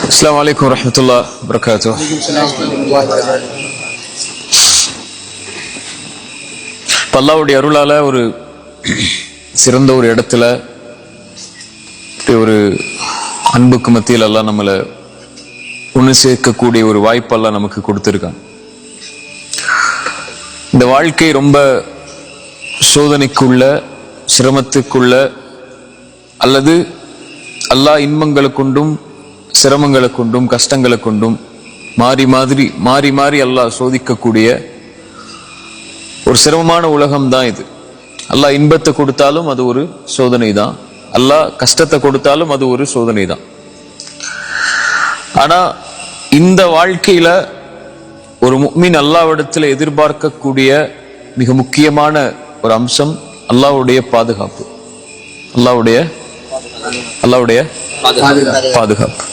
அஸ்ஸலாமு அலைக்கும் வரஹ்மத்துல்லாஹி வபரகாத்துஹு. அல்லாஹ்வுடைய அருளால ஒரு சிறந்த ஒரு இடத்துல ஒரு அன்புக்கு மத்தியில் எல்லாம் நம்மளை ஒன்று சேர்க்கக்கூடிய ஒரு வாய்ப்பெல்லாம் நமக்கு கொடுத்துருக்காங்க. இந்த வாழ்க்கை ரொம்ப சோதனைக்குள்ள, சிரமத்துக்குள்ள, அல்லது அல்லாஹ் இன்பங்களை கொண்டும் சிரமங்களை கொண்டும் கஷ்டங்களை கொண்டும் மாறி மாறி அல்லாஹ் சோதிக்கக்கூடிய ஒரு சிரமமான உலகம் தான் இது. அல்லாஹ் இன்பத்தை கொடுத்தாலும் அது ஒரு சோதனை தான், அல்லாஹ் கஷ்டத்தை கொடுத்தாலும் அது ஒரு சோதனை தான். ஆனா இந்த வாழ்க்கையில ஒரு முஃமின் அல்லாஹ்விடத்துல எதிர்பார்க்கக்கூடிய மிக முக்கியமான ஒரு அம்சம் அல்லாஹ்வுடைய பாதுகாப்பு. அல்லாஹ்வுடைய பாதுகாப்பு.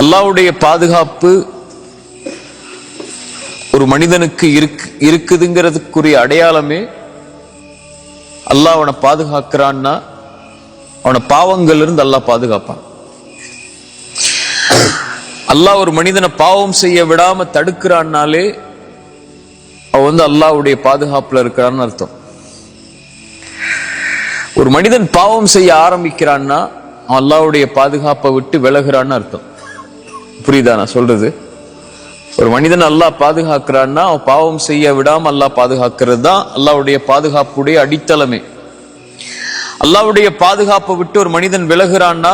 அல்லாஹ்வுடைய பாதுகாப்பு ஒரு மனிதனுக்கு இருக்குதுங்கிறதுக்குரிய அடையாளமே அல்லாஹ் அவனை பாதுகாக்கிறான்னா அவனை பாவங்கள் இருந்து அல்லாஹ் பாதுகாப்பான். அல்லாஹ் ஒரு மனிதனை பாவம் செய்ய விடாம தடுக்கிறான்னாலே அவன் அல்லாஹ்வுடைய பாதுகாப்புல இருக்கிறான்னு அர்த்தம். ஒரு மனிதன் பாவம் செய்ய ஆரம்பிக்கிறான்னா அவன் அல்லாஹ்வுடைய பாதுகாப்பை விட்டு விலகுறான்னு அர்த்தம். புரியுதா நான் சொல்றது? ஒரு மனிதன் அல்லாஹ் பாதுகாக்கிறான்னா அவன் பாவம் செய்ய விடாம அல்லாஹ் பாதுகாக்கிறது தான் அல்லாஹ்வுடைய பாதுகாப்புடைய அடித்தளமே. அல்லாஹ்வுடைய பாதுகாப்பை விட்டு ஒரு மனிதன் விலகுறான்னா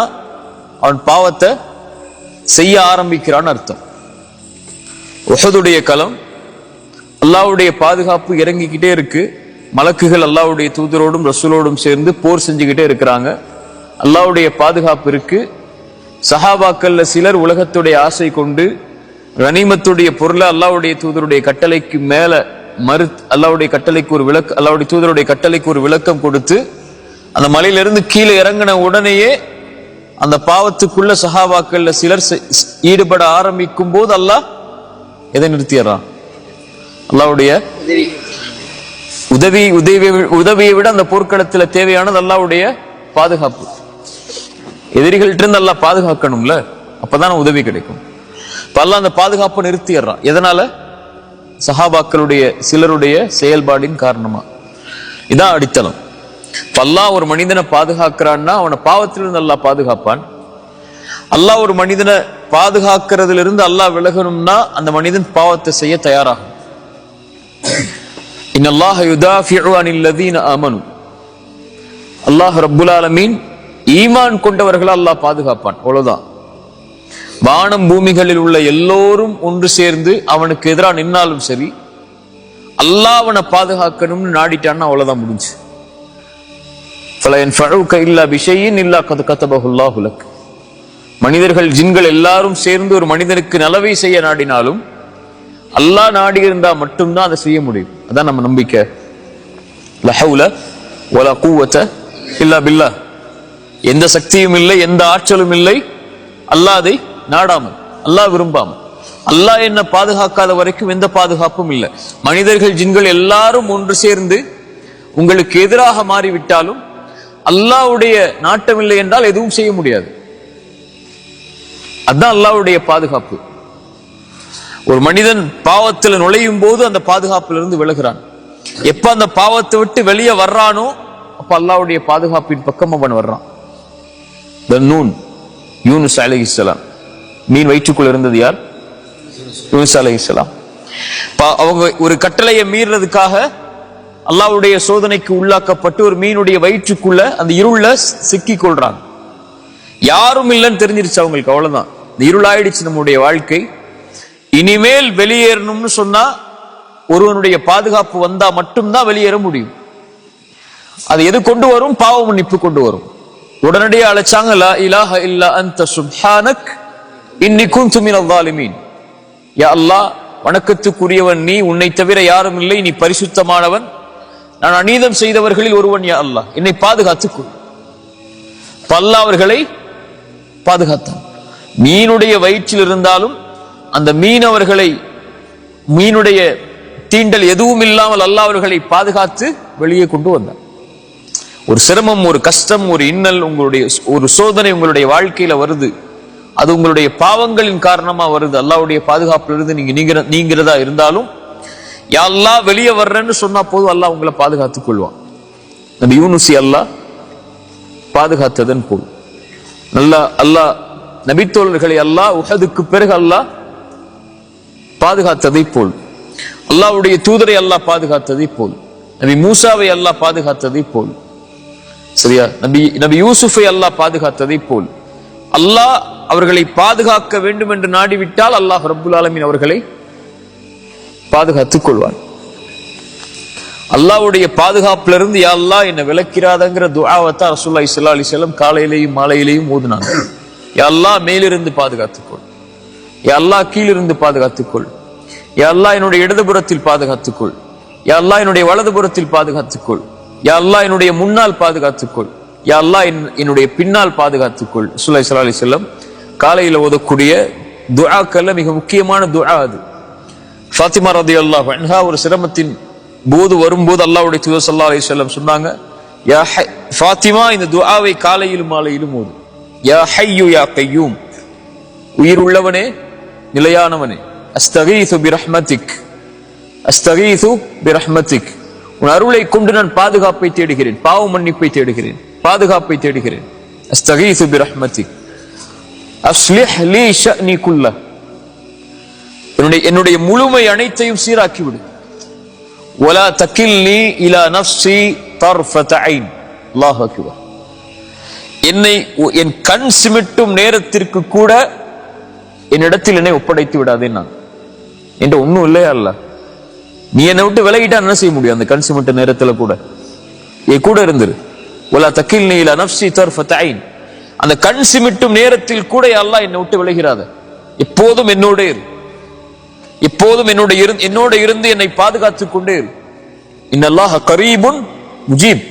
அவன் பாவத்தை செய்ய ஆரம்பிக்கிறான்னு அர்த்தம். உஹதுடைய களம், அல்லாஹ்வுடைய பாதுகாப்பு இறங்கிக்கிட்டே இருக்கு. மலக்குகள் அல்லாஹ்வுடைய தூதரோடும் ரசூலோடும் சேர்ந்து போர் செஞ்சுக்கிட்டே இருக்கிறாங்க. அல்லாஹ்வுடைய பாதுகாப்பு இருக்கு. சஹாபாக்கள்ல சிலர் உலகத்துடைய ஆசை கொண்டு கனிமத்துடைய பொருளை அல்லாஹ்வுடைய தூதருடைய கட்டளைக்கு மேல அல்லாஹ்வுடைய கட்டளைக்கு ஒரு விளக்கம், அல்லாஹ்வுடைய தூதருடைய கட்டளைக்கு ஒரு விளக்கம் கொடுத்து அந்த மலையிலிருந்து கீழே இறங்கின உடனேயே அந்த பாவத்துக்குள்ள சஹாபாக்கள்ல சிலர் ஈடுபட ஆரம்பிக்கும் போது அல்லாஹ் எதை நிறுத்திடுறான்? அல்லாஹ்வுடைய உதவியை விட அந்த போர்க்களத்துல தேவையானது அல்லாஹ்வுடைய பாதுகாப்பு. எதிரிகள்ட்ட இருந்து அல்லாஹ் பாதுகாக்கணும்ல, அப்பதான் உதவி கிடைக்கும். இப்ப அல்லாஹ் அந்த பாதுகாப்பை நிறுத்திடுறான். எதனால? சஹாபாக்களுடைய சிலருடைய செயல்பாடின் காரணமா. இதான் அடித்தளம். அல்லாஹ் ஒரு மனிதனை பாதுகாக்கிறான்னா அவனை பாவத்திலிருந்து அல்லாஹ் பாதுகாப்பான். அல்லாஹ் ஒரு மனிதனை பாதுகாக்கிறதுல இருந்து அல்லாஹ் விலகணும்னா அந்த மனிதன் பாவத்தை செய்ய தயாராகும். இன்னல்லாஹ யுதாஃபிஉ அனில்லதீன ஆமனு. அல்லாஹ் ரப்புல் ஆலமீன் ஈமான் கொண்டவர்களை அல்லாஹ் பாதுகாப்பான். அவ்வளவுதான். வானம் பூமிகளில் உள்ள எல்லோரும் ஒன்று சேர்ந்து அவனுக்கு எதிராக நின்னாலும் சரி, அல்லாஹ் அவனை பாதுகாக்கணும்னு நாடிட்டான்னா அவ்வளவுதான் முடிஞ்சு. மனிதர்கள் ஜின்கள் எல்லாரும் சேர்ந்து ஒரு மனிதனுக்கு நலவை செய்ய நாடினாலும் அல்லாஹ் நாடி இருந்தா மட்டும்தான் அதை செய்ய முடியும். அதான் நம்ம நம்பிக்கை. லா ஹவுல வலா குவத இல்லா பில்லாஹ். எந்த சக்தியும் இல்லை, எந்த ஆற்றலும் இல்லை அல்லாஹ் அதை நாடாமல், அல்லாஹ் விரும்பாமல். அல்லாஹ் என்ன பாதுகாக்காத வரைக்கும் எந்த பாதுகாப்பும் இல்லை. மனிதர்கள் ஜின்கள் எல்லாரும் ஒன்று சேர்ந்து உங்களுக்கு எதிராக மாறிவிட்டாலும் அல்லாஹ்வுடைய நாட்டம் இல்லை என்றால் எதுவும் செய்ய முடியாது. அதுதான் அல்லாஹ்வுடைய பாதுகாப்பு. ஒரு மனிதன் பாவத்தில் நுழையும் போது அந்த பாதுகாப்பிலிருந்து விலகுறான். எப்ப அந்த பாவத்தை விட்டு வெளியே வர்றானோ அப்ப அல்லாஹ்வுடைய பாதுகாப்பின் பக்கம் அவன் வர்றான். யூனுஸ் அலைஹிஸ்ஸலாம், மீன் வயிற்றுக்குள் இருந்தது யார்? யூனுஸ் அலைஹிஸ்ஸலாம். அவங்க ஒரு கட்டளையை மீறதுக்காக அல்லாஹ்வுடைய சோதனைக்கு உள்ளாக்கப்பட்டு ஒரு மீனுடைய வயிற்றுக்குள்ள அந்த இருள சிக்கி கொள்றாங்க. யாரும் இல்லைன்னு தெரிஞ்சிருச்சு அவங்களுக்கு. அவ்வளவுதான், இந்த இருளாயிடுச்சு நம்முடைய வாழ்க்கை. இனிமேல் வெளியேறணும்னு சொன்னா ஒருவனுடைய பாதுகாப்பு வந்தா மட்டும்தான் வெளியேற முடியும். அது எது கொண்டு வரும்? பாவ மன்னிப்பு கொண்டு வரும். உடனடியே அழைச்சாங்க, லா இலாஹ இல்லா அன்த சுப்ஹானக் இன்னி குன்து மினல் ஸாலிமீன். யா அல்லாஹ், வணக்கத்துக்குரியவன் நீ, உன்னை தவிர யாரும் இல்லை, நீ பரிசுத்தமானவன், நான் அநீதம் செய்தவர்களில் ஒருவன், யா அல்லாஹ் என்னை பாதுகாத்துக்கொள். அல்லாஹ் அவர்களை பாதுகாத்தான். மீனுடைய வயிற்றில் இருந்தாலும் அந்த மீனவர்களை, மீனுடைய தீண்டல் எதுவும் இல்லாமல் அல்லாஹ் அவர்களை பாதுகாத்து வெளியே கொண்டு வந்தார். ஒரு சிரமம், ஒரு கஷ்டம், ஒரு இன்னல், உங்களுடைய ஒரு சோதனை உங்களுடைய வாழ்க்கையில வருது, அது உங்களுடைய பாவங்களின் காரணமா வருது, அல்லாஹ்வுடைய பாதுகாப்புல இருந்து நீங்க நீங்கிறதா இருந்தாலும், யா அல்லாஹ் வெளியே வர்றேன்னு சொன்னா போதும், அல்லாஹ் உங்களை பாதுகாத்துக் கொள்வான். நபி யூனுஸை அல்லாஹ் பாதுகாத்ததன் போல் அல்லாஹ் நபித்தோழர்களை அல்லாஹ் உஹதுக்கு பிறகு அல்லாஹ் பாதுகாத்ததை போல், அல்லாஹ்வுடைய தூதரை அல்லாஹ் பாதுகாத்ததை போல், நபி மூசாவை அல்லாஹ் பாதுகாத்ததை போல், சரியா, நபி யூசுஃபை அல்லாஹ் பாதுகாத்ததை போல் அல்லாஹ் அவர்களை பாதுகாக்க வேண்டும் என்று நாடிவிட்டால் அல்லாஹ் ரப்புல் ஆலமீன் அவர்களை பாதுகாத்துக் கொள்வார். அல்லாஹ்வுடைய பாதுகாப்புல இருந்து யா அல்லாஹ் என்ன விலக்கிறாதங்கிற துஆவத்தை ரசூலுல்லாஹி ஸல்லல்லாஹு அலைஹி வஸல்லம் காலையிலேயும் மாலையிலேயும் ஓதுனாங்க. யா அல்லாஹ் மேலிருந்து பாதுகாத்துக்கொள், யா அல்லாஹ் கீழிருந்து பாதுகாத்துக்கொள், யா அல்லாஹ் என்னுடைய இடதுபுறத்தில் பாதுகாத்துக்கொள், யா அல்லாஹ் என்னுடைய வலதுபுறத்தில் பாதுகாத்துக்கொள், யா அல்லாஹ் என்னுடைய முன்னால் பாதுகாத்துக்கொள், யா அல்லாஹ் என்னுடைய பின்னால் பாதுகாத்துக்கொள். ரசூலுல்லாஹி ஸல்லல்லாஹு அலைஹி வஸல்லம் காலையில ஓதக்கூடிய துஆக்கள்ல மிக முக்கியமான துஆ அது. ஃபாத்திமா ரலியல்லாஹு அன்ஹா ஒரு சிரமத்தின் போது வரும்போது அல்லாஹ்வுடைய தூதர் ஸல்லல்லாஹு அலைஹி வஸல்லம் சொன்னாங்க, யா ஃபாத்திமா இந்த துஆவை காலையிலும் மாலையிலும் ஓது. யா ஹய்யு யா கய்யூம், உயிர் உள்ளவனே நிலையானவனே, அஸ்தகீது பிரஹ்மதிக், அஸ்தகீது பிரஹ்மதிக், உன் அருளை கொண்டு நான் பாதுகாப்பை தேடுகிறேன், பாவ மன்னிப்பை தேடுகிறேன், பாதுகாப்பை தேடுகிறேன். அஸ்தகீது பிரஹ்மதிக் அஸ்லிஹ் லீ ஷஅனி குல்லஹ், என்னுடைய முழுமை அனைத்தையும் சீராக்கி விடு. வலா தகில்னி இலா நஃப்ஸி தர்ஃபத ஐன். அல்லாஹ் அக்பர். என்னை என் கண் சிமிட்டும் நேரத்திற்கு கூட என்னிடத்தில் என்னை ஒப்படைத்து விடாதே. நான் என்ற ஒன்னும் இல்லையா அல்ல, நீ என்னை விட்டு விலகிட்டா என்ன செய்ய முடியும்? அந்த கண் சிமிட்ட நேரத்துல கூட என் கூட இருந்துரு. வலா தகில்னி இலா நஃப்ஸி தர்ஃபத ஐன். அந்த கண் சிமிட்டும் நேரத்தில் கூட அல்லாஹ் என்னை விட்டு விலகிறாத, எப்போதும் என்னோட இரு, எப்போதும் என்னோட இருந்து என்னை பாதுகாத்துக் கொண்டே இரு. இன்னல்லாஹ கரீபுன் முஜீப்.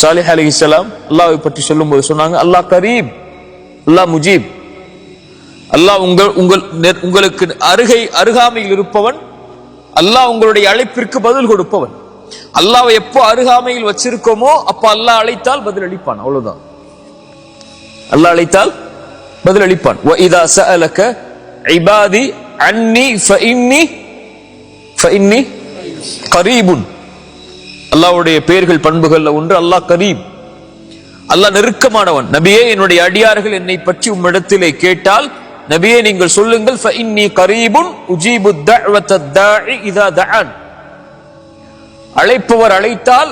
சாலிஹ் அலைஹிஸ்ஸலாம் அல்லாஹ்வை பற்றி சொல்லும்போது சொன்னாங்க, அல்லாஹ் கரீப், அல்லாஹ் முஜீப். அல்லாஹ் உங்களுக்கு அருகாமையில் இருப்பவன், அல்லாஹ் உங்களுடைய அழைப்பிற்கு பதில் கொடுப்பவன். அல்லாஹ்வை எப்போ அருகாமையில் வச்சிருக்கோமோ அப்ப அல்லாஹ் அழைத்தால் பதில் அளிப்பான். அவ்வளவுதான். அல்லாஹ் அழைத்தால் பதில் அளிப்பான். வ இதா சஅலக இபாதி அன்னி ஃபஇன்னி கரீபுன். அல்லாஹ்வுடைய பெயர்கள் பண்புகள்ல ஒன்று அல்லாஹ் கரீப், அல்லாஹ் நெருக்கமானவன். நபியே, என்னுடைய அடியார்கள் என்னை பற்றி உம்மிடத்திலே கேட்டால் நபியே நீங்கள் சொல்லுங்கள், ஃபஇன்னி கரீபுன் உஜீபு தஅவத தாஇ இதா தஆன். அழைப்பவர் அழைத்தால்,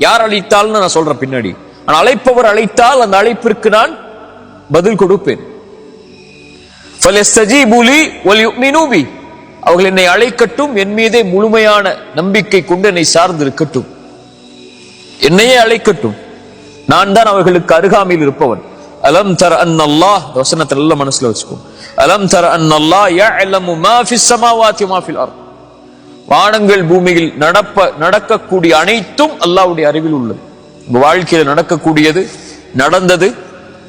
யார் அழைத்தால்னு நான் சொல்றேன் பின்னாடி, ஆனால் அழைப்பவர் அழைத்தால் அந்த அழைப்பிற்கு நான் பதில் கொடுப்பேன். ஃபலஸ்தஜீபு லீ வல்யுமினூ பி. அவர்கள் என்னை அழைக்கட்டும், என் மீதே முழுமையான நம்பிக்கை கொண்டு என்னை சார்ந்து இருக்கட்டும், என்னையே அழைக்கட்டும், நான் தான் அவர்களுக்கு அருகாமையில் இருப்பவன். அலம் தர அன்னல்லாஹ், வசனத்தை நல்ல மனசுல வச்சுக்கோ. அலம் தர அன்னல்லாஹ் யஅலமு மா ஃபிஸ் ஸமாவாதி வ மா ஃபில் அர்த். வானங்கள் பூமியில் நடக்கக்கூடிய அனைத்தும் அல்லாஹ்வுடைய அறிவில் உள்ளது. உங்க வாழ்க்கையில நடக்கக்கூடியது, நடந்தது,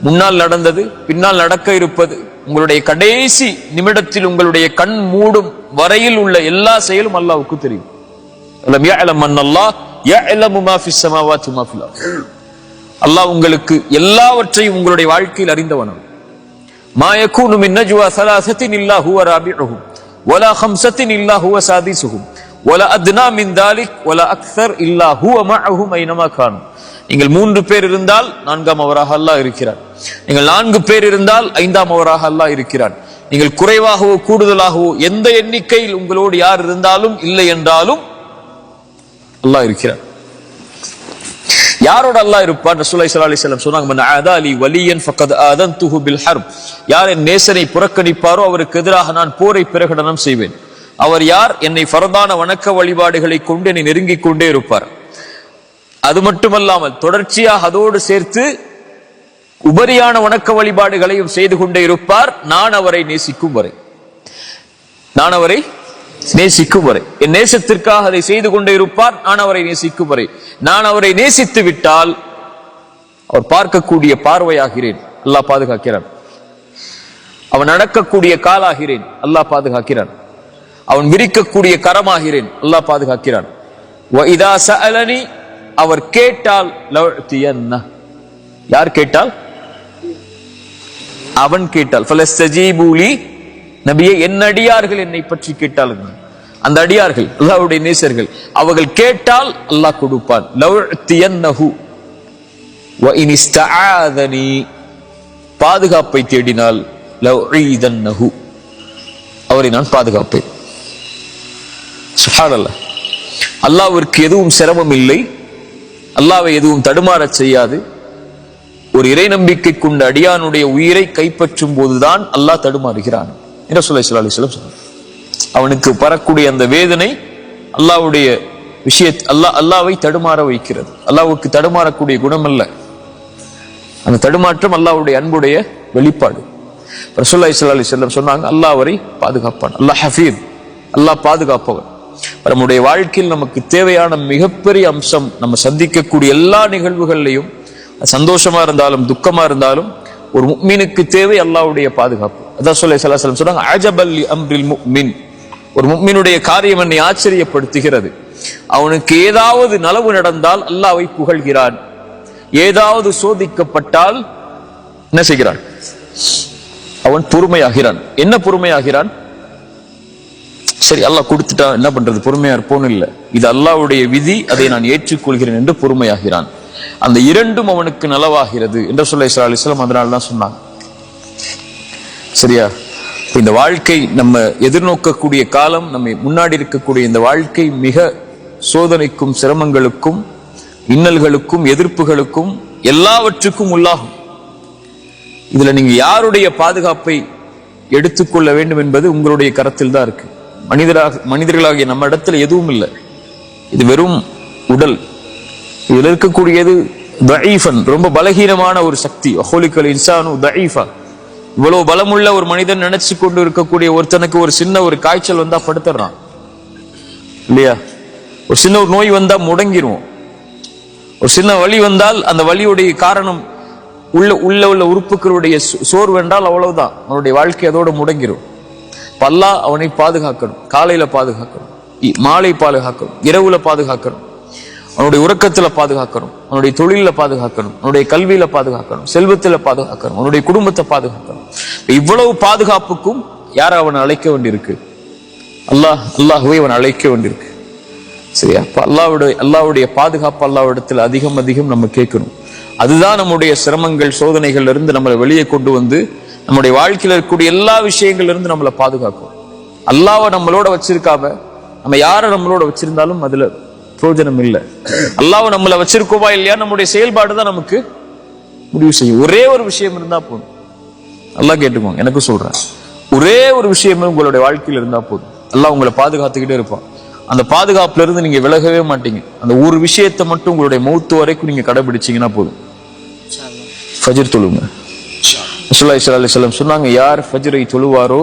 முன்னால் நடந்தது, பின்னால் நடக்க இருப்பது, உங்களுடைய கடைசி நிமிடத்தில் உங்களுடைய கண் மூடும் வரையில் உள்ள எல்லா செயலும் அல்லாஹ்வுக்கு தெரியும். அலம் யஅலம் அன்னல்லாஹ் யஅலமு மா ஃபிஸ் ஸமாவாதி வ மா ஃபில் அர்த். அல்லாஹ் உங்களுக்கு எல்லாவற்றையும் உங்களுடைய வாழ்க்கையில் அறிந்தவன். மா யகூனு மின் நஜ்வா ஸலாஸத்தின் இல்லா ஹுவ ராபிஉஹும் வலா ஹம்ஸத்தின் இல்லா ஹுவ சாதிஸுஹும் வலா அத்னா மின் தாலிக் வலா அக்ஸர் இல்லா ஹுவ மஅஹும் ஐனமா கானு. நீங்கள் 3 பேர் இருந்தால் 4ஆம் அவராக அல்லாஹ் இருக்கிறார். நீங்கள் 4 பேர் இருந்தால் 5ஆம் அவராக அல்லாஹ் இருக்கிறார். நீங்கள் குறைவாகவோ கூடுதலாகவோ எந்த எண்ணிக்கையில் உங்களோடு யார் இருந்தாலும் இல்லை என்றாலும் அல்லாஹ் இருக்கிறார். யாரோட அல்லாஹ் இருப்பார்? ரசூலுல்லாஹி ஸல்லல்லாஹு அலைஹி வஸல்லம் சொன்னாங்க, மன் ஆதாலி வலியன் ஃபக்கத் ஆதன்துஹு பில் ஹர்ப். யார் என் நேசனை புறக்கணிப்பாரோ அவருக்கு எதிராக நான் போரை பிரகடனம் செய்வேன். அவர் யார்? என்னை ஃபர்தான வணக்க வழிபாடுகளை கொண்டு என்னை நெருங்கிக் கொண்டே இருப்பார். அது மட்டுமல்லாமல் தொடர்ச்சியாக அதோடு சேர்த்து உபரியான வணக்க வழிபாடுகளையும் செய்து கொண்டே இருப்பார், நான் அவரை நேசிக்கும் வரை. நான் அவரை நேசிக்கும் வரை, என் நேசத்திற்காக அதை செய்து கொண்டே இருப்பார், நான் அவரை நேசிக்கும் வரை. நான் அவரை நேசித்து விட்டால் அவர் பார்க்கக்கூடிய பார்வையாகிறேன், அல்லாஹ் பாதுகாக்கிறான். அவன் நடக்கக்கூடிய காலாகிறேன், அல்லாஹ் பாதுகாக்கிறான். அவன் விரிக்கக்கூடிய கரமாகிறேன், அல்லாஹ் பாதுகாக்கிறான். வ இதா சஅலனி அவர் கேட்டால் லவ்தியன்ன, யார் கேட்டால்? அவன் கேட்டால். ஃபலஸ்தஜீபூலி, நபியே என் அடியார்கள் என்னை பற்றி கேட்டார்கள். அந்த அடியார்கள் அல்லாஹ்வுடைய நேசர்கள், அவர்கள் கேட்டால் அல்லாஹ் கொடுப்பான். லவ்தியன்னஹு வ இன் இஸ்தஆதனி, பாதுகாப்பை தேடினால் லவ்ஈதன்னஹு, அவரை நான் பாதுகாப்பேன். சுப்ஹானல்லாஹ். அல்லாஹ்விற்கு எதுவும் சிரமம் இல்லை, அல்லாஹ்வை எதுவும் தடுமாறச் செய்யாது. ஒரு இறை நம்பிக்கை கொண்ட அடியானுடைய உயிரை கைப்பற்றும் போதுதான் அல்லாஹ் தடுமாறுகிறான் என்று ஸல்லல்லாஹு அலைஹி வஸல்லம் சொன்னார். அவனுக்கு வரக்கூடிய அந்த வேதனை அல்லாஹ்வுடைய அல்லாஹ்வை தடுமாற வைக்கிறது. அல்லாஹ்வுக்கு தடுமாறக்கூடிய குணம் அல்ல, அந்த தடுமாற்றம் அல்லாஹ்வுடைய அன்புடைய வெளிப்பாடு. ரசூலுல்லாஹி ஸல்லல்லாஹு அலைஹி வஸல்லம் சொன்னாங்க, அல்லாஹ் அவரை பாதுகாப்பான். அல்லாஹ் ஹஃபீஸ், அல்லாஹ் பாதுகாப்பவன். நம்முடைய வாழ்க்கையில் நமக்கு தேவையான மிகப்பெரிய அம்சம், நம்ம சந்திக்கக்கூடிய எல்லா நிகழ்வுகள்லையும் சந்தோஷமா இருந்தாலும் துக்கமா இருந்தாலும் ஒரு முஃமினுக்கு தேவை அல்லாஹ்வுடைய பாதுகாப்பு. அதான் ஸல்லல்லாஹு அலைஹி வஸல்லம் சொன்னாங்க, அஜபல் லி அம்ரில் முஃமின், ஒரு முஃமினுடைய காரியம் என்னை ஆச்சரியப்படுத்துகிறது. அவனுக்கு ஏதாவது நலவு நடந்தால் அல்லாஹ்வை புகழ்கிறான், ஏதாவது சோதிக்கப்பட்டால் என்ன செய்கிறான்? அவன் பொறுமையாகிறான். என்ன பொறுமையாகிறான்? சரி அல்லாஹ் கொடுத்துட்டான், என்ன பண்றது, பொறுமையா இருப்போன்னு இல்ல, இது அல்லாஹ்வுடைய விதி, அதை நான் ஏற்றுக்கொள்கிறேன் என்று பொறுமையாகிறான். அந்த இரண்டும் அவனுக்கு நலவாகிறது என்று ஸல்லல்லாஹு அலைஹி வஸல்லம் அதனால தான் சொன்னாங்க. சரியா? இந்த வாழ்க்கை நம்ம எதிர்நோக்கக்கூடிய காலம், நம்ம முன்னாடி இருக்கக்கூடிய இந்த வாழ்க்கை மிக சோதனைக்கும் சிரமங்களுக்கும் இன்னல்களுக்கும் எதிர்ப்புகளுக்கும் எல்லாவற்றுக்கும் உள்ளாகும். இதுல நீங்க யாருடைய பாதுகாப்பை எடுத்துக்கொள்ள வேண்டும் என்பது உங்களுடைய கரத்தில் தான் இருக்கு. மனிதர்களாகிய நம்ம இடத்துல எதுவும் இல்லை, இது வெறும் உடல். இதுல இருக்கக்கூடியது தஈஃபன், ரொம்ப பலகீனமான ஒரு சக்தி. வஹுலிகல் இன்சானு தஈஃபா, இவ்வளவு பலமுள்ள ஒரு மனிதன் நினைச்சு கொண்டு இருக்கக்கூடிய ஒருத்தனுக்கு ஒரு சின்ன ஒரு காய்ச்சல் வந்தா படுத்துறான் இல்லையா? ஒரு சின்ன ஒரு நோய் வந்தா முடங்கிரும். ஒரு சின்ன வலி வந்தால் அந்த வலியுடைய காரணம் உள்ள உறுப்புகளுடைய சோர்வு என்றால் அவ்வளவுதான், அவனுடைய வாழ்க்கை அதோடு முடங்கிரும். அல்லாஹ் அவனை பாதுகாக்கணும். காலையில பாதுகாக்கணும், மாலை பாதுகாக்கணும், இரவுல பாதுகாக்கணும், அவனுடைய உறக்கத்துல பாதுகாக்கணும், அவனுடைய தொழில பாதுகாக்கணும், அவனுடைய கல்வியில பாதுகாக்கணும், செல்வத்துல பாதுகாக்கணும், அவனுடைய குடும்பத்தை பாதுகாக்கணும். இவ்வளவு பாதுகாப்புக்கும் யார அவனை அழைக்க வேண்டியிருக்கு? அல்லாஹ்வை அவன் அழைக்க வேண்டியிருக்கு. சரியா? அல்லாஹ்வுடைய பாதுகாப்பு அல்லாஹ்விடத்தில் அதிகம் அதிகம் நம்ம கேட்கணும். அதுதான் நம்முடைய சிரமங்கள் சோதனைகள் இருந்து நம்மளை வெளியே கொண்டு வந்து நம்முடைய வாழ்க்கையில் இருக்கக்கூடிய எல்லா விஷயங்கள்ல இருந்து நம்மளை பாதுகாக்கும். அல்லாஹ்வை நம்மளோட வச்சிருக்காம நம்ம யாரை நம்மளோட வச்சிருந்தாலும் அதுல பிரயோஜனம் இல்லை. அல்லாஹ்வை நம்மள வச்சிருக்கோமா இல்லையா நம்முடைய செயல்பாடு தான் நமக்கு முடிவு செய்யும். ஒரே ஒரு விஷயம் இருந்தா போதும். அல்லாஹ் கேட்டுக்கோங்க, எனக்கு சொல்றேன், ஒரே ஒரு விஷயமே உங்களுடைய வாழ்க்கையில் இருந்தா போதும். அல்லாஹ் உங்களை பாதுகாத்துக்கிட்டே இருப்பான். அந்த பாதுகாப்புல இருந்து நீங்க விலகவே மாட்டீங்க. அந்த ஒரு விஷயத்தை மட்டும் உங்களுடைய மௌத்து வரைக்கும் நீங்க கடைபிடிச்சீங்கன்னா போதும். ஃபஜ்ர் தொழுங்க. ரசூலுல்லாஹி ஸல்லல்லாஹு அலைஹி வஸல்லம் சொன்னாங்க, யார் ஃபஜ்ரை தொழுவாரோ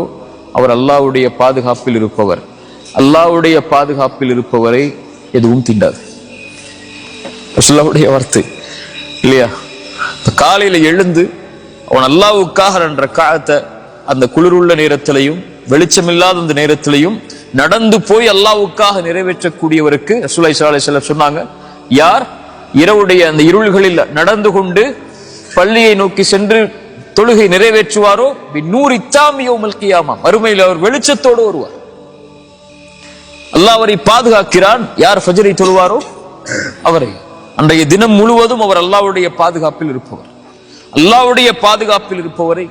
அவர் அல்லாஹ்வுடைய பாதுகாப்பில் இருப்பவர். அல்லாஹ்வுடைய பாதுகாப்பில் இருப்பவரை எதுவும் தீண்டாது. ரசூலுல்லாஹ்வுடைய வார்த்தை இல்லையா? காலையில எழுந்து அவன் அல்லாஹ்வுக்காக என்ற காலத்தை அந்த குளிருள்ள நேரத்திலையும் வெளிச்சமில்லாத அந்த நேரத்திலையும் நடந்து போய் அல்லாஹ்வுக்காக நிறைவேற்றக்கூடியவருக்கு ரசூலுல்லாஹி ஸல்லல்லாஹு அலைஹி வஸல்லம் சொன்னாங்க, யார் இரவுடைய அந்த இருள்களில் நடந்து கொண்டு பள்ளியை நோக்கி சென்று தொழுகை நிறைவேற்றுவாரோ பின்னூரி தாம் யௌமல் கியாமா, மறுமையில் அவர் வெளிச்சத்தோடு வருவார். அல்லாஹ் அவரை பாதுகாக்கிறான். யார் ஃபஜ்ரை தொழுவாரோ அவரை அன்றைய தினம் முழுவதும் அவர் அல்லாஹ்வுடைய பாதுகாப்பில் இருப்பவர். அல்லாஹ்வுடைய பாதுகாப்பில் இருப்பவரை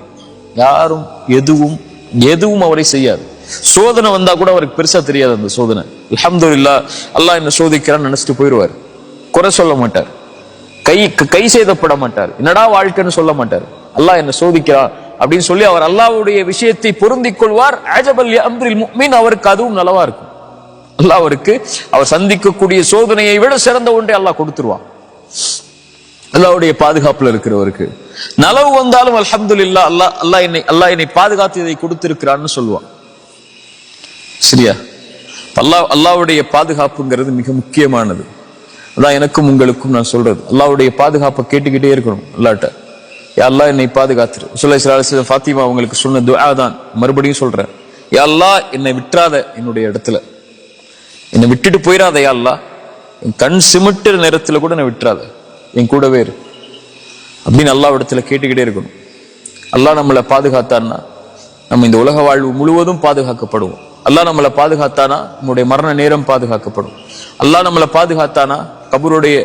யாரும் எதுவும் அவரை செய்யாது. சோதனை வந்தா கூட அவருக்கு பெருசா தெரியாது. அந்த சோதனை அல்ஹம்துலில்லாஹ் அல்லாஹ் என்ன சோதிக்கிறான்னு நினைச்சிட்டு போயிடுவார். குறை சொல்ல மாட்டார், கை செய்தப்பட மாட்டார், என்னடா வாழ்க்கைன்னு சொல்ல மாட்டார். அல்லாஹ் என்ன சோதிக்கிறார் அப்படின்னு சொல்லி அவர் அல்லாஹ்வுடைய விஷயத்தை பொருந்திக் கொள்வார். அஜபல் லி அம்ரில் முஃமின், அவருக்கு அதுவும் நலவா இருக்கும். அல்லாஹ் அவருக்கு அவர் சந்திக்கக்கூடிய சோதனையை விட சிறந்த ஒன்றை அல்லாஹ் கொடுத்துருவான். அல்லாஹ்வுடைய பாதுகாப்புல இருக்கிறவருக்கு நலவு வந்தாலும் அல்ஹம்துலில்லாஹ் அல்லாஹ் என்னை பாதுகாத்து இதை கொடுத்திருக்கிறான்னு சொல்லுவான். சரியா? அல்லாஹ்வுடைய பாதுகாப்புங்கிறது மிக முக்கியமானது. அதான் எனக்கும் உங்களுக்கும் நான் சொல்றது, அல்லாஹ்வுடைய பாதுகாப்பை கேட்டுக்கிட்டே இருக்கணும். அல்லாஹ்ட்ட யா அல்லாஹ் என்னை பாதுகாத்துரு. ரசூலுல்லாஹி ஸல்லல்லாஹு அலைஹி வஸல்லம் ஃபாத்திமா அவங்களுக்கு சொன்ன துஆ தான், மறுபடியும் சொல்றேன், யா அல்லாஹ் என்னை விட்டுறாத, என்னுடைய இடத்துல என்னை விட்டுட்டு போயிடாத யா அல்லாஹ், என் கண் சிமிட்டுற நேரத்துல கூட நான் விட்டுறாத, என் கூடவே இரு அப்படின்னு அல்லாஹ்விடத்துல கேட்டுக்கிட்டே இருக்கணும். அல்லாஹ் நம்மளை பாதுகாத்தான்னா நம்ம இந்த உலக வாழ்வு முழுவதும் பாதுகாக்கப்படுவோம். அல்லாஹ் நம்மளை பாதுகாத்தானா நம்முடைய மரண நேரம் பாதுகாக்கப்படும். அல்லாஹ் நம்மளை பாதுகாத்தானா கபருடைய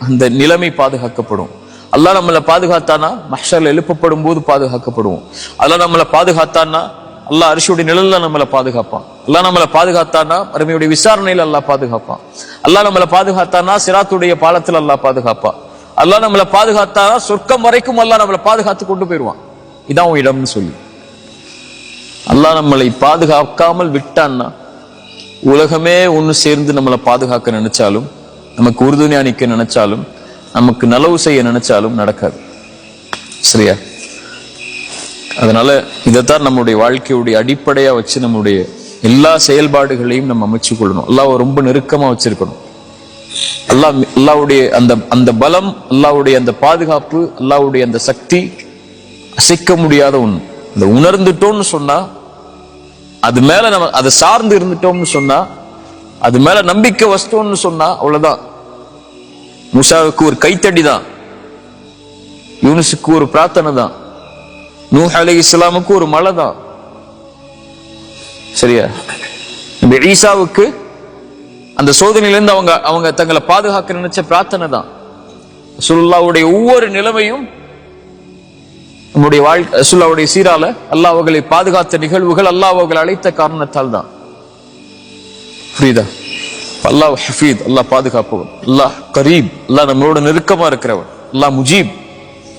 அந்த நிலைமை பாதுகாக்கப்படும். அல்லாஹ் நம்மளை பாதுகாத்தானா மஹ்ஷர்ல எழுப்பப்படும் போது பாதுகாக்கப்படுவோம். அல்லாஹ் நம்மளை பாதுகாத்தானா அல்லாஹ் அரிசியுடைய நிழல்ல நம்மளை பாதுகாப்பான். அல்லாஹ் நம்மளை பாதுகாத்தானா அருமையுடைய விசாரணையில அல்லாஹ் பாதுகாப்பான். அல்லாஹ் நம்மளை பாதுகாத்தானா சிராத்துடைய பாலத்தில் அல்லாஹ் பாதுகாப்பான். அல்லாஹ் நம்மளை பாதுகாத்தானா சொர்க்கம் வரைக்கும் அல்லாஹ் நம்மளை பாதுகாத்து கொண்டு போயிடுவான். இதான் உன் இடம்னு சொல்லி அல்லாஹ் நம்மளை பாதுகாக்காமல் விட்டான்னா உலகமே ஒன்று சேர்ந்து நம்மளை பாதுகாக்க நினைச்சாலும், நமக்கு உறுதுணையா நிக்க நினைச்சாலும், நமக்கு நலவு செய்ய நினைச்சாலும் நடக்காது. சரியா? அதனால இதைத்தான் நம்முடைய வாழ்க்கையுடைய அடிப்படையா வச்சு நம்முடைய எல்லா செயல்பாடுகளையும் நம்ம அமைச்சு கொள்ளணும். அல்லாஹ் ரொம்ப நெருக்கமா வச்சிருக்கணும். அல்லாஹ்வுடைய அந்த பலம், அல்லாஹ்வுடைய அந்த பாதுகாப்பு, அல்லாஹ்வுடைய அந்த சக்தி அசைக்க முடியாத ஒண்ணு. அந்த உணர்ந்துட்டோம்னு சொன்னா, அது மேல நம்ம அதை சார்ந்து இருந்துட்டோம்னு சொன்னா, அது மேல நம்பிக்கை வச்சிட்டோம்னு சொன்னா அவ்வளவுதான். மூசாவுக்கு ஒரு கைத்தடி தான், யூனுஸுக்கு ஒரு பிரார்த்தனை தான், நூஹ் அலைஹிஸ்ஸலாமுக்கு ஒரு மழை தான். சரியா? ஈசாவுக்கு அந்த சோதனையிலிருந்து அவங்க தங்களை பாதுகாக்க நினைச்ச பிரார்த்தனை தான். ரசூலுல்லாஹ்வுடைய ஒவ்வொரு நிலைமையும் நம்முடைய வாழ்க்கை ரசூலுல்லாஹ்வுடைய சீரால அல்லாஹ் அவர்களை பாதுகாத்த நிகழ்வுகள், அல்லாஹ் அவர்களை அழைத்த காரணத்தால் தான். புரியுதா? அல்லாஹ் ஹஃபீத், அல்லாஹ் பாதுகாப்பவன். அல்லாஹ் கரீப், அல்லாஹ் நம்மளோட நெருக்கமா இருக்கிறவன். அல்லாஹ் முஜீப்,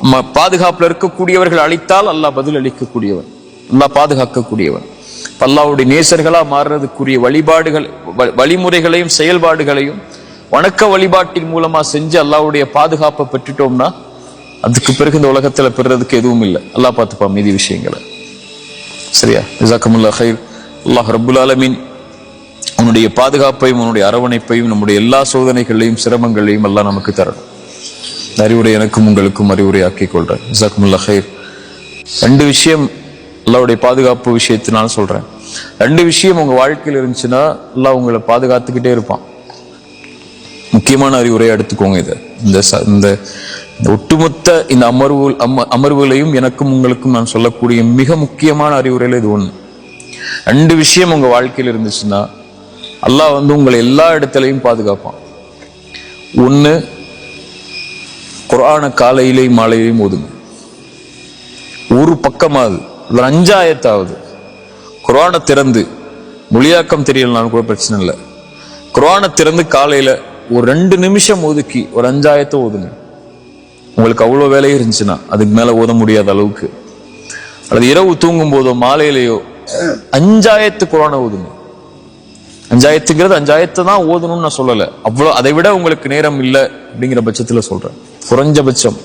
நம்ம பாதுகாப்புல இருக்கக்கூடியவர்கள் அழைத்தால் அல்லாஹ் பதில் அளிக்கக்கூடியவன். அல்லாஹ் பாதுகாக்கக்கூடியவன். அல்லாஹ்வுடைய நேசர்களா மாறுறதுக்குரிய வழிபாடுகள், வழிமுறைகளையும் செயல்பாடுகளையும் வணக்க வழிபாட்டின் மூலமா செஞ்சு அல்லாஹ்வுடைய பாதுகாப்பை பெற்றுட்டோம்னா அதுக்கு பிறகு இந்த உலகத்துல பெறுறதுக்கு எதுவும் இல்லை. அல்லாஹ் பார்த்துப்பா மீதி விஷயங்களை. சரியா? ஜஸாக்கமுல்லாஹ் கைர். அல்லாஹ் ரப்புல் ஆலமீன் உன்னுடைய பாதுகாப்பையும் உன்னுடைய அரவணைப்பையும் நம்முடைய எல்லா சோதனைகளையும் சிரமங்களையும் அல்லாஹ் நமக்கு தரணும். அறிவுரை எனக்கும் உங்களுக்கும் அறிவுரை ஆக்கிக் கொள்றேன். ஜஸாக்கமுல்லாஹ் கைர். 2 விஷயம் அல்லாஹ்வுடைய பாதுகாப்பு விஷயத்தினால சொல்றேன். 2 விஷயம் உங்க வாழ்க்கையில் இருந்துச்சுன்னா அல்லாஹ் உங்களை பாதுகாத்துக்கிட்டே இருப்பான். முக்கியமான அறிவுரையை எடுத்துக்கோங்க. இதை இந்த ஒட்டுமொத்த இந்த அமர்வுகளையும் எனக்கும் உங்களுக்கும் நான் சொல்லக்கூடிய மிக முக்கியமான அறிவுரையில இது ஒண்ணு. 2 விஷயம் உங்க வாழ்க்கையில் இருந்துச்சுன்னா அல்லாஹ் உங்களை எல்லா இடத்திலையும் பாதுகாப்பான். 1, குர்ஆனை காலையிலையும் மாலையிலையும் ஓதுங்க. ஒரு பக்கமாவது 5 ஆயத்தாவது குர்ஆனை திறந்து, மொழியாக்கம் தெரியலனாலும் கூட பிரச்சனை இல்லை, குர்ஆனை திறந்து காலையில ஒரு 2 நிமிஷம் ஒதுக்கி ஒரு 5 ஆயத்தை ஓதுங்க. உங்களுக்கு அவ்வளவு வேலையே இருந்துச்சுன்னா அதுக்கு மேல ஓத முடியாத அளவுக்கு, அல்லது இரவு தூங்கும் போதோ மாலையிலேயோ 5 ஆயத்து குர்ஆனை ஓதுங்க. 5 ஆயத்துங்கிறது 5 ஆயத்தை தான் ஓதணும்னு நான் சொல்லல. அவ்வளவு அதை விட உங்களுக்கு நேரம் இல்லை அப்படிங்கிற பட்சத்துல சொல்றேன். குறைஞ்சபட்சம்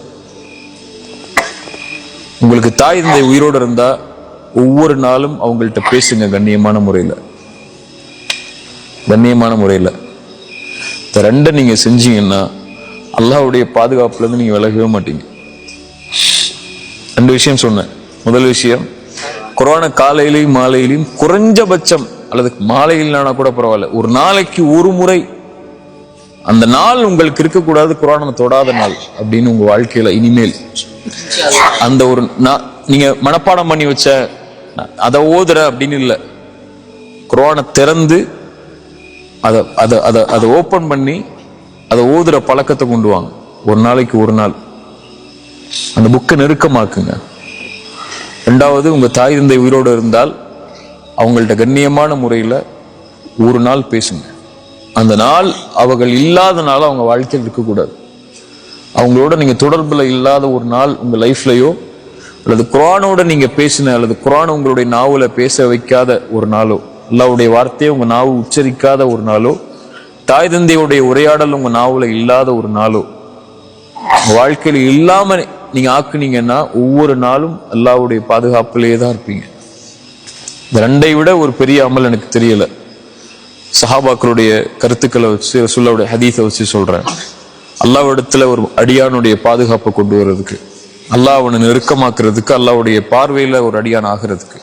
உங்களுக்கு தாய் தந்தை உயிரோடு இருந்தா ஒவ்வொரு நாளும் அவங்கள்ட்ட பேசுங்க கண்ணியமான முறையில. கண்ணியமான முறையில இந்த 2 நீங்க செஞ்சீங்கன்னா அல்லாஹ்வுடைய பாதுகாப்புல இருந்து நீங்க விலகவே மாட்டீங்க. 2 விஷயம் சொன்னேன். முதல் விஷயம், குர்ஆனை காலையிலையும் மாலையிலையும் குறைஞ்சபட்சம், அல்லது மாலையிலானா கூட பரவாயில்ல, ஒரு நாளைக்கு ஒரு முறை, அந்த நாள் உங்களுக்கு இருக்கக்கூடாது குர்ஆனை தொடாத நாள் அப்படின்னு உங்க வாழ்க்கையில இனிமேல் அந்த ஒரு நீங்க மனப்பாடம் பண்ணி வச்ச அதை ஓதுற அப்படின்னு இல்லை, குர்ஆனை திறந்து அதை ஓபன் பண்ணி அதை ஓதுற பழக்கத்தை கொண்டு வாங்க. ஒரு நாளைக்கு ஒரு நாள் அந்த புக்கை நெருக்கமாக்குங்க. 2வது, உங்க தாய் தந்தை உயிரோடு இருந்தால் அவங்கள்ட்ட கண்ணியமான முறையில ஒரு நாள் பேசுங்க. அந்த நாள் அவர்கள் இல்லாத நாள் அவங்க வாழ்க்கையில் இருக்கக்கூடாது. அவங்களோட நீங்க தொடர்புல இல்லாத ஒரு நாள் உங்க லைஃப்லயோ, அல்லது குர்ஆனோட நீங்க பேசின, அல்லது குர்ஆன் உங்களுடைய நாவுல பேச வைக்காத ஒரு நாளோ, அல்லாஹ்வுடைய வார்த்தையை உங்க நாவு உச்சரிக்காத ஒரு நாளோ, தாய் தந்தையுடைய உரையாடல் உங்க நாவுல இல்லாத ஒரு நாளோ உங்க வாழ்க்கையில இல்லாம நீங்க ஆக்குனீங்கன்னா ஒவ்வொரு நாளும் அல்லாஹ்வுடைய பாதுகாப்பிலேயே தான் இருப்பீங்க. இந்த 2ஐ விட ஒரு பெரிய அமல் எனக்கு தெரியல. சஹாபாக்களுடைய கருத்துக்களை வச்சு, ரசூலுல்லாஹ்வுடைய ஹதீஸை வச்சு சொல்றேன். அல்லாஹ்விடத்துல ஒரு அடியானுடைய பாதுகாப்பை கொண்டு வர்றதுக்கு, அல்லாஹ் அவனை நெருக்கமாக்குறதுக்கு, அல்லாஹ்வுடைய பார்வையில ஒரு அடியான் ஆகிறதுக்கு